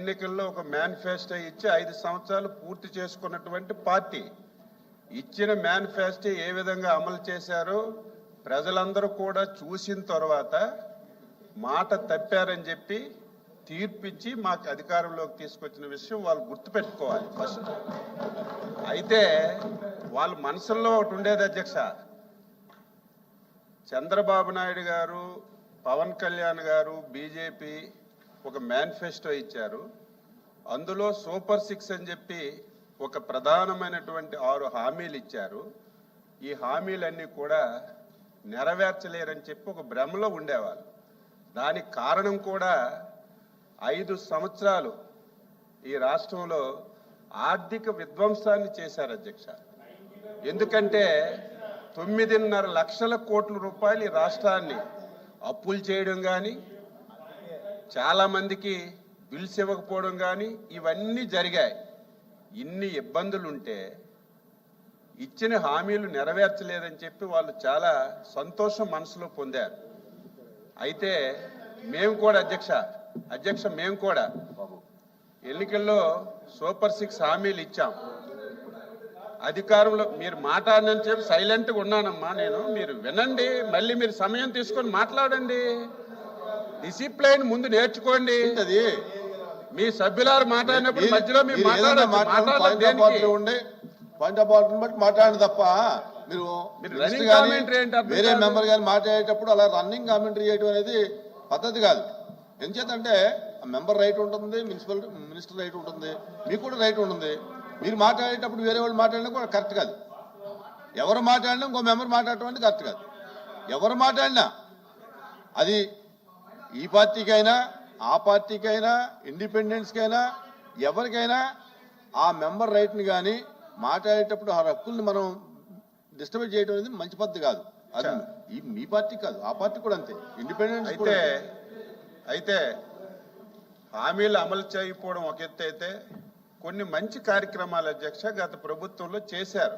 ఎన్నికల్లో ఒక మేనిఫెస్టో ఇచ్చి 5 సంవత్సరాలు పూర్తి చేసుకున్నటువంటి పార్టీ ఇచ్చిన మేనిఫెస్టో ఏ విధంగా అమలు చేశారో ప్రజలందరూ కూడా చూసిన తర్వాత మాట తప్పారని చెప్పి తీర్పిచ్చి మాకు అధికారంలోకి తీసుకొచ్చిన విషయం వాళ్ళు గుర్తుపెట్టుకోవాలి ఫస్ట్. అయితే వాళ్ళ మనసుల్లో ఒకటి ఉండేది అధ్యక్ష, చంద్రబాబు నాయుడు గారు, పవన్ కళ్యాణ్ గారు, బీజేపీ ఒక మేనిఫెస్టో ఇచ్చారు. అందులో సూపర్ 6 అని చెప్పి ఒక ప్రధానమైనటువంటి 6 హామీలు ఇచ్చారు. ఈ హామీలన్నీ కూడా నెరవేర్చలేరని చెప్పి ఒక భ్రమలో ఉండేవాళ్ళు. దానికి కారణం కూడా 5 సంవత్సరాలు ఈ రాష్ట్రంలో ఆర్థిక విధ్వంసాన్ని చేశారు అధ్యక్ష. ఎందుకంటే 9.5 లక్షల కోట్ల రూపాయలు ఈ రాష్ట్రాన్ని అప్పులు చేయడం కానీ, చాలా మందికి బిల్స్ ఇవ్వకపోవడం కానీ ఇవన్నీ జరిగాయి. ఇన్ని ఇబ్బందులుంటే ఇచ్చిన హామీలు నెరవేర్చలేదని చెప్పి వాళ్ళు చాలా సంతోషం మనసులో పొందారు. అయితే మేము కూడా అధ్యక్ష మేము కూడా ఎన్నికల్లో సూపర్ 6 హామీలు ఇచ్చాం. అధికారంలో మీరు మాట్లాడనని చెప్పి సైలెంట్గా ఉన్నానమ్మా నేను. మీరు వినండి, మళ్ళీ మీరు సమయం తీసుకొని మాట్లాడండి. డిసిప్లైన్ ముందు నేర్చుకోండి. అది మీ సభ్యులారు మాట్లాడినప్పుడు మధ్యలో మీరు పాయింట్ ఆఫ్ ఆర్డర్ బట్టి మాట్లాడండి తప్ప మీరు వేరే మెంబర్ గారు మాట్లాడేటప్పుడు అలా రన్నింగ్ కామెంటరీ చేయడం అనేది పద్ధతి కాదు. ఎందుచేతంటే మెంబర్ రైట్ ఉంటుంది, మినిస్టర్ రైట్ ఉంటుంది, మీకు కూడా రైట్ ఉంటుంది. మీరు మాట్లాడేటప్పుడు వేరే వాళ్ళు మాట్లాడినా కూడా కరెక్ట్ కాదు. ఎవరు మాట్లాడినా ఇంకో మెంబర్ మాట్లాడటం అనేది కరెక్ట్ కాదు. ఎవరు మాట్లాడినా అది ఈ పార్టీకైనా ఆ పార్టీకైనా ఇండిపెండెన్స్కైనా ఎవరికైనా ఆ మెంబర్ రైట్ని కానీ మాట్లాడేటప్పుడు ఆ హక్కుల్ని మనం డిస్టర్బ్ చేయడం అనేది మంచి పద్ధతి కాదు. అది మీ పార్టీ కాదు, ఆ పార్టీ కూడా అంతే. ఇండిపెండెన్స్ అయితే హామీలు అమలు చేయకపోవడం ఒక ఎత్తు అయితే కొన్ని మంచి కార్యక్రమాలు అధ్యక్ష గత ప్రభుత్వంలో చేశారు.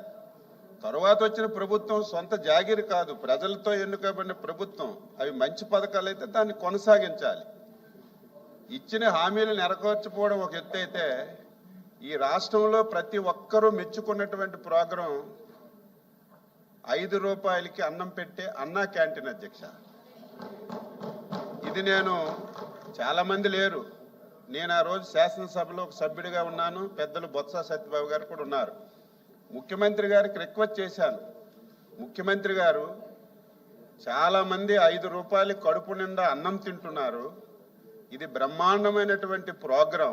తర్వాత వచ్చిన ప్రభుత్వం సొంత జాగీరు కాదు, ప్రజలతో ఎన్నుకోబడిన ప్రభుత్వం. అవి మంచి పథకాలు అయితే దాన్ని కొనసాగించాలి. ఇచ్చిన హామీలు నెరవేర్చకపోవడం ఒక ఎత్తు అయితే ఈ రాష్ట్రంలో ప్రతి ఒక్కరూ మెచ్చుకున్నటువంటి ప్రోగ్రాం 5 రూపాయలకి అన్నం పెట్టే అన్నా క్యాంటీన్ అధ్యక్ష. ఇది నేను చాలా మంది లేరు, నేను ఆ రోజు శాసనసభలో ఒక సభ్యుడిగా ఉన్నాను, పెద్దలు బొత్స సత్యబాబు గారు కూడా ఉన్నారు. ముఖ్యమంత్రి గారికి రిక్వెస్ట్ చేశాను, ముఖ్యమంత్రి గారు చాలా మంది 5 రూపాయలు కడుపు నిండా అన్నం తింటున్నారు, ఇది బ్రహ్మాండమైనటువంటి ప్రోగ్రాం,